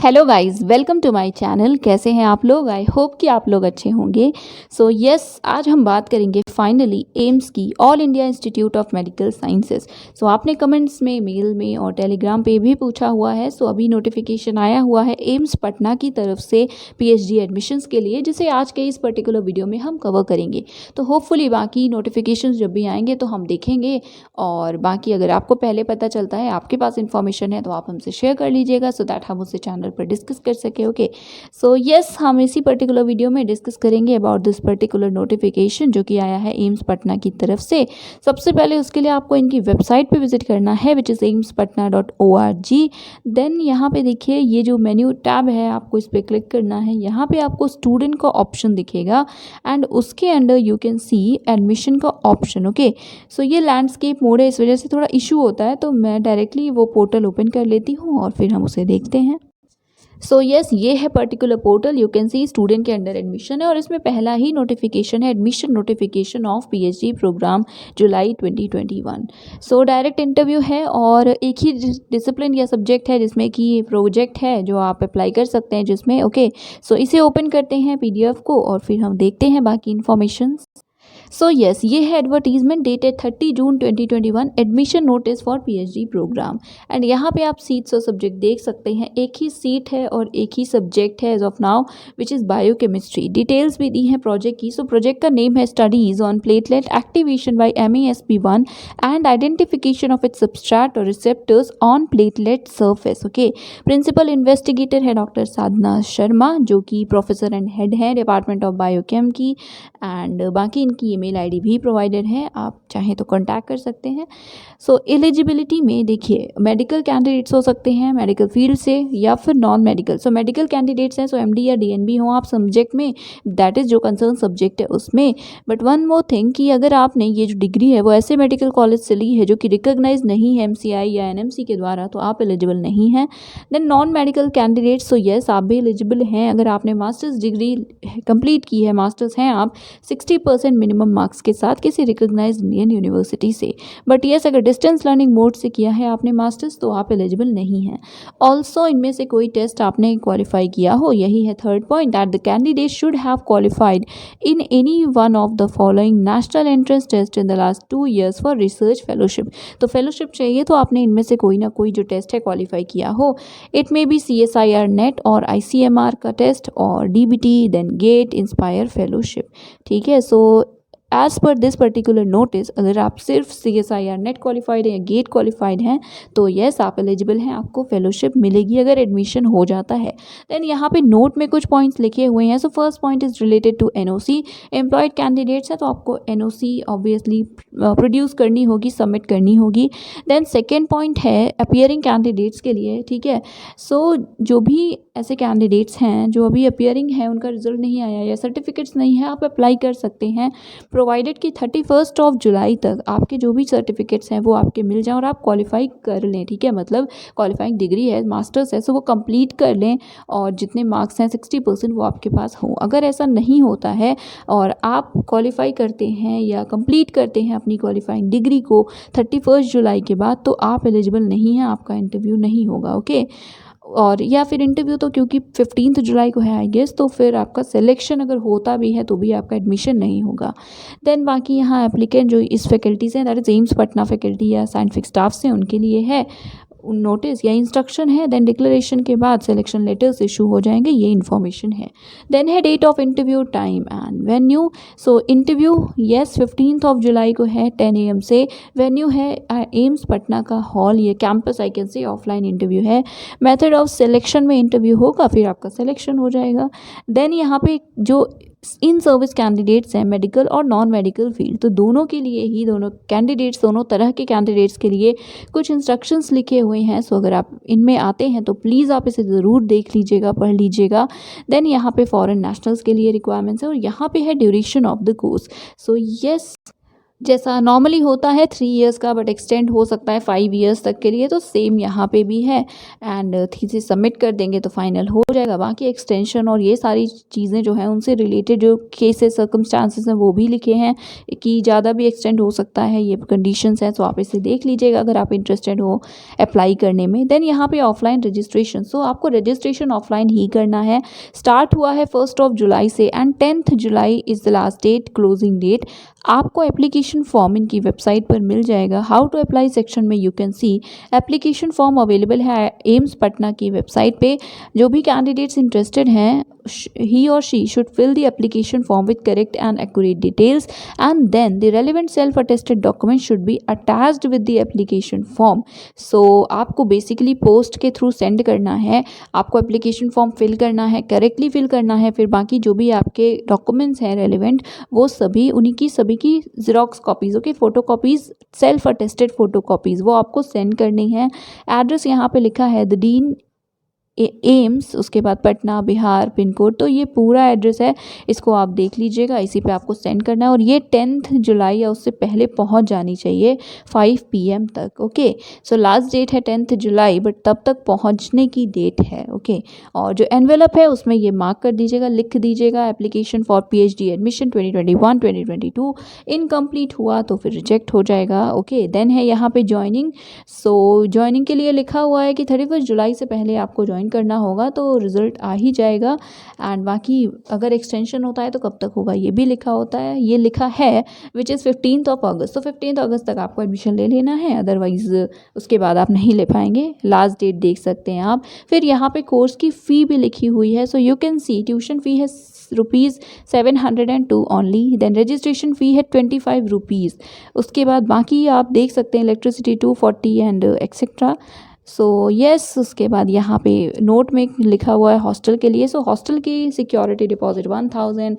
Hello guys, welcome to my channel. कैसे हैं आप लोग? आई होप कि आप लोग अच्छे होंगे। सो यस, आज हम बात करेंगे फाइनली एम्स की, all India institute of medical sciences. So आपने कमेंट्स में, मेल में और टेलीग्राम पे भी पूछा हुआ है। सो अभी नोटिफिकेशन आया हुआ है एम्स पटना की तरफ से पीएचडी एडमिशन्स के लिए, जिसे आज के इस पर्टिकुलर वीडियो में हम कवर करेंगे। तो होपफुली बाकी नोटिफिकेशन जब भी आएंगे तो हम देखेंगे, और बाकी अगर आपको पहले पता चलता है, आपके पास इन्फॉर्मेशन है, तो आप हमसे शेयर कर लीजिएगा सो दैट हम उससे चैनल पर डिस्कस कर सके। ओके, सो यस, हम इसी पर्टिकुलर वीडियो में डिस्कस करेंगे अबाउट दिस पर्टिकुलर नोटिफिकेशन जो कि आया है एम्स पटना की तरफ से। सबसे पहले उसके लिए आपको इनकी वेबसाइट पे विजिट करना है, विच इज़ aimspatna.org। देन यहाँ पे देखिए, ये जो मेन्यू टैब है, आपको इस पर क्लिक करना है। यहाँ पे आपको स्टूडेंट का ऑप्शन दिखेगा एंड उसके under you can C admission का ऑप्शन। ओके, सो ये लैंडस्केप मोड है, इस वजह से थोड़ा इशू होता है, तो मैं डायरेक्टली वो पोर्टल ओपन कर लेती हूँ और फिर हम उसे देखते हैं। सो यस, ये है particular portal. You can see student के अंडर एडमिशन है और इसमें पहला ही नोटिफिकेशन है, admission notification of PhD program July 2021। So direct interview है और एक ही डिसिप्लिन या सब्जेक्ट है जिसमें कि प्रोजेक्ट है जो आप अप्लाई कर सकते हैं जिसमें। ओके, सो इसे ओपन करते हैं पीडीएफ को और फिर हम देखते हैं बाकी इन्फॉर्मेशन। सो यस, ये है advertisement dated 30 June 2021, admission notice for PhD program. And यहाँ पे आप सीट्स और सब्जेक्ट देख सकते हैं। एक ही सीट है और एक ही सब्जेक्ट है as of now, which is biochemistry. Details भी दी हैं प्रोजेक्ट की। सो प्रोजेक्ट का नेम है studies on platelet activation by MASP1 and identification of its substrate और receptors on platelet surface. Okay, principal investigator है डॉक्टर साधना शर्मा, जो कि प्रोफेसर एंड हेड है डिपार्टमेंट ऑफ बायोकेम की। एंड बाकी इनकी ईमेल आईडी भी प्रोवाइडेड है, आप चाहें तो कांटेक्ट कर सकते हैं। सो एलिजिबिलिटी में देखिए, मेडिकल कैंडिडेट्स हो सकते हैं मेडिकल फील्ड से या फिर non medical. So medical candidates हैं, सो MD या DNB हो आप सब्जेक्ट में, दैट इज़ जो कंसर्न सब्जेक्ट है उसमें। बट वन मोर थिंग कि अगर आपने ये जो डिग्री है वो ऐसे मेडिकल कॉलेज से ली है जो कि रिकॉग्नाइज नहीं है MCI या NMC के द्वारा, तो आप एलिजिबल नहीं हैं। Then non medical candidates, so yes, आप भी एलिजिबल हैं अगर आपने मास्टर्स डिग्री कंप्लीट की है, मास्टर्स हैं आप 60% मिनिमम मार्क्स के साथ किसी रिकॉग्नाइज्ड इंडियन यूनिवर्सिटी से। बट येस, अगर डिस्टेंस लर्निंग मोड से किया है आपने मास्टर्स, तो आप एलिजिबल नहीं हैं। ऑल्सो इनमें से कोई टेस्ट आपने क्वालिफाई किया हो, यही है third point, that the candidate should have qualified in any one of the following national entrance test in the last 2 years for research fellowship. तो फेलोशिप चाहिए तो आपने इनमें से कोई ना कोई जो टेस्ट है क्वालिफाई किया हो। It may be CSIR NET और ICMR का टेस्ट और DBT, then GATE, inspire fellowship. ठीक है, so as per this particular notice, अगर आप सिर्फ CSIR नेट क्वालिफाइड है या गेट क्वालिफाइड हैं तो येस, आप एलिजिबल हैं, आपको फेलोशिप मिलेगी अगर एडमिशन हो जाता है। देन यहाँ पे नोट में कुछ पॉइंट्स लिखे हुए हैं। So first point is related to NOC। Employed candidates है तो आपको NOC ऑब्वियसली प्रोड्यूस करनी होगी, सबमिट करनी होगी। देन सेकेंड पॉइंट है अपियरिंग कैंडिडेट्स के लिए। ठीक है, सो जो भी ऐसे कैंडिडेट्स हैं जो अभी अपियरिंग हैं, उनका रिजल्ट नहीं आया या सर्टिफिकेट्स नहीं है, आप अप्लाई कर सकते हैं, प्रोवाइडेड कि 31 जुलाई तक आपके जो भी सर्टिफिकेट्स हैं वो आपके मिल जाएं और आप क्वालिफाई कर लें। ठीक है, मतलब क्वालिफाइंग डिग्री है, मास्टर्स है, सो वो कंप्लीट कर लें और जितने मार्क्स हैं 60% वो आपके पास हों। अगर ऐसा नहीं होता है और आप क्वालिफाई करते हैं या कंप्लीट करते हैं अपनी क्वालिफाइंग डिग्री को 31 जुलाई के बाद, तो आप एलिजिबल नहीं हैं, आपका इंटरव्यू नहीं होगा। ओके, और या फिर इंटरव्यू तो क्योंकि 15 जुलाई को है आई गेस, तो फिर आपका सिलेक्शन अगर होता भी है तो भी आपका एडमिशन नहीं होगा। देन बाकी यहाँ एप्लीकेंट जो इस फैकल्टीज़ हैं, that is AIIMS Patna faculty या साइंटिफिक स्टाफ से, उनके लिए है नोटिस या इंस्ट्रक्शन है। देन डिक्लेरेशन के बाद सिलेक्शन लेटर्स इशू हो जाएंगे, ये इन्फॉर्मेशन है। देन है date of interview, time and venue. So interview yes 15 July को है 10 AM से। वेन्यू है एम्स पटना का हॉल, ये campus I can say, offline interview है। मेथड ऑफ सिलेक्शन में इंटरव्यू होगा, फिर आपका सिलेक्शन हो जाएगा। देन यहाँ पे जो इन सर्विस कैंडिडेट्स हैं मेडिकल और नॉन मेडिकल फील्ड, तो दोनों के लिए ही, दोनों कैंडिडेट्स, दोनों तरह के कैंडिडेट्स के लिए कुछ इंस्ट्रक्शंस लिखे हुए हैं। सो अगर आप इनमें आते हैं तो प्लीज़ आप इसे ज़रूर देख लीजिएगा, पढ़ लीजिएगा। देन यहाँ पे फॉरेन नेशनल्स के लिए रिक्वायरमेंट्स है और यहाँ पे है duration of the course. So yes, जैसा नॉर्मली होता है 3 इयर्स का, बट एक्सटेंड हो सकता है 5 इयर्स तक के लिए, तो सेम यहाँ पे भी है। एंड थीसिस सबमिट कर देंगे तो फाइनल हो जाएगा। बाकी एक्सटेंशन और ये सारी चीज़ें जो हैं उनसे रिलेटेड जो केसेस सर्कमस्टांसेस हैं वो भी लिखे हैं कि ज़्यादा भी एक्सटेंड हो सकता है, ये कंडीशंस हैं। सो आप इसे देख लीजिएगा अगर आप इंटरेस्टेड हो अप्लाई करने में। देन यहाँ पे ऑफलाइन रजिस्ट्रेशन, सो आपको रजिस्ट्रेशन ऑफलाइन ही करना है। स्टार्ट हुआ है 1 जुलाई से and 10 July is the last date, closing date. आपको एप्लीकेशन फॉर्म इनकी वेबसाइट पर मिल जाएगा। हाउ टू अप्लाई सेक्शन में you can see application form available है एम्स पटना की वेबसाइट पे। जो भी कैंडिडेट्स इंटरेस्टेड हैं, he or she should fill the application form with correct and accurate details, and then the relevant self attested document should be attached with the application form. So आपको basically post के through send करना है, आपको application form fill करना है, correctly fill करना है। फिर बाकी जो भी आपके डॉक्यूमेंट्स हैं रेलिवेंट, वो सभी उन्हीं की सभी की xerox copies, okay, photo copies, self attested photo copies, वो आपको सेंड करनी है। एड्रेस यहाँ पे लिखा है द डीन एम्स, उसके बाद पटना बिहार पिन कोड, तो ये पूरा एड्रेस है, इसको आप देख लीजिएगा। इसी पे आपको सेंड करना है और ये 10 जुलाई या उससे पहले पहुंच जानी चाहिए 5 PM तक, ओके। सो लास्ट डेट है 10 जुलाई, बट तब तक पहुंचने की डेट है, ओके। और जो एनवेलप है उसमें ये मार्क कर दीजिएगा, लिख दीजिएगा application for PhD admission 2021-2022। Incomplete हुआ तो फिर रिजेक्ट हो जाएगा, ओके। देन है यहाँ पे ज्वाइनिंग। सो ज्वाइनिंग के लिए लिखा हुआ है कि 31 जुलाई से पहले आपको ज्वाइन करना होगा, तो रिजल्ट आ ही जाएगा। एंड बाकी अगर एक्सटेंशन होता है तो कब तक होगा ये भी लिखा होता है, ये लिखा है विच इज़ 15 अगस्त। तो 15 अगस्त तक आपको एडमिशन ले लेना है, अदरवाइज़ उसके बाद आप नहीं ले पाएंगे। लास्ट डेट देख सकते हैं आप। फिर यहाँ पे कोर्स की फ़ी भी लिखी हुई है। So you can C tuition fee है ₹702 ओनली। देन रजिस्ट्रेशन फ़ी है ₹25। उसके बाद बाकी आप देख सकते हैं electricity 240 and etcetera. So yes, उसके बाद यहाँ पे नोट में लिखा हुआ है हॉस्टल के लिए। सो हॉस्टल की सिक्योरिटी डिपॉजिट 1000। देन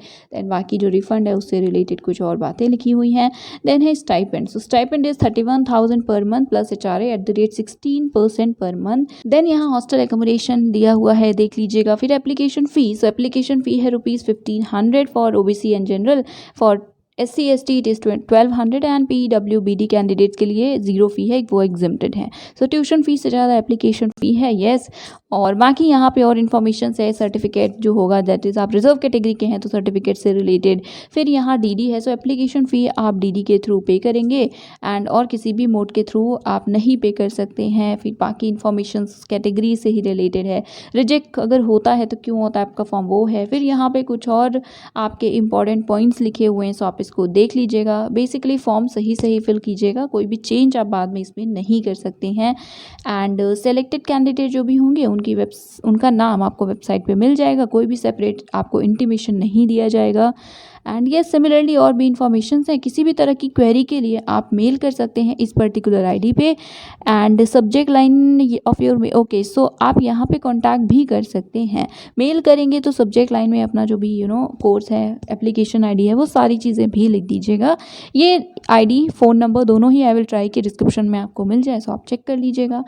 बाकी जो रिफंड है उससे रिलेटेड कुछ और बातें लिखी हुई हैं। देन है stipend. So stipend is 31,000 per month plus HRA at the rate 16% per month. Then यहाँ हॉस्टल एकोमोडेशन दिया हुआ है, देख लीजिएगा। फिर एप्लीकेशन फ़ी, सो एप्लीकेशन फ़ी है ₹1500 for OBC and general. For SC ST it is 1200 and PWBD candidates के लिए ज़ीरो फ़ी है, वो एग्जिम्प्टेड है। सो ट्यूशन फ़ीस से ज़्यादा एप्लीकेशन फ़ी है, येस। और बाकी यहाँ पे और इन्फॉर्मेशन है, सर्टिफिकेट जो होगा दैट इज़ आप रिजर्व कैटेगरी के हैं तो सर्टिफिकेट से रिलेटेड। फिर यहाँ DD है, सो एप्लीकेशन फ़ी आप DD के थ्रू पे करेंगे एंड और किसी भी मोड के थ्रू आप नहीं पे कर सकते हैं। फिर बाकी इन्फॉर्मेशन कैटेगरी से ही रिलेटेड है। रिजेक्ट अगर होता है तो क्यों होता है आपका फॉर्म, वो है। फिर यहाँ पे कुछ और आपके इंपॉर्टेंट पॉइंट्स लिखे हुए हैं, सो आप इसको देख लीजिएगा। बेसिकली फॉर्म सही फिल कीजिएगा, कोई भी चेंज आप बाद में इसमें नहीं कर सकते हैं। एंड सेलेक्टेड कैंडिडेट जो भी होंगे उनका नाम आपको वेबसाइट पे मिल जाएगा, कोई भी सेपरेट आपको इंटीमेशन नहीं दिया जाएगा। एंड ये सिमिलरली और भी इंफॉर्मेशन है, किसी भी तरह की क्वेरी के लिए आप मेल कर सकते हैं इस पर्टिकुलर ID पे। And subject line of your, okay, so आप यहाँ पे कांटेक्ट भी कर सकते हैं। मेल करेंगे तो सब्जेक्ट लाइन में अपना जो भी कोर्स है, एप्लीकेशन ID है, वो सारी चीज़ें भी लिख दीजिएगा। ये ID फ़ोन नंबर दोनों ही आई विल ट्राई कि डिस्क्रिप्शन में आपको मिल जाए, सो आप चेक कर लीजिएगा।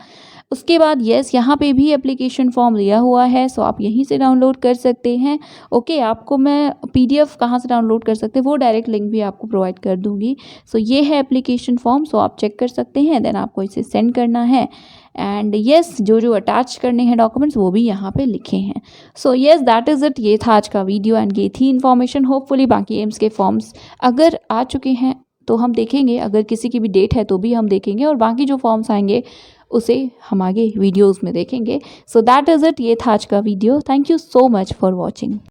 उसके बाद येस, यहाँ पे भी एप्लीकेशन फॉर्म दिया हुआ है, सो आप यहीं से डाउनलोड कर सकते हैं, ओके। आपको मैं PDF कहाँ से डाउनलोड कर सकते हैं वो डायरेक्ट लिंक भी आपको प्रोवाइड कर दूँगी। सो ये है एप्लीकेशन फॉर्म, सो आप चेक कर सकते हैं। देन आपको इसे सेंड करना है एंड येस, जो अटैच करने हैं डॉक्यूमेंट्स वो भी यहाँ पे लिखे हैं। So yes, that is it. ये था आज का वीडियो एंड ये थी इन्फॉर्मेशन। होपफुली बाकी एम्स के फॉर्म्स अगर आ चुके हैं तो हम देखेंगे, अगर किसी की भी डेट है तो भी हम देखेंगे, और बाकी जो फॉर्म्स आएंगे उसे हम आगे वीडियोज़ में देखेंगे। So that is it. ये था आज का video. Thank you so much for watching.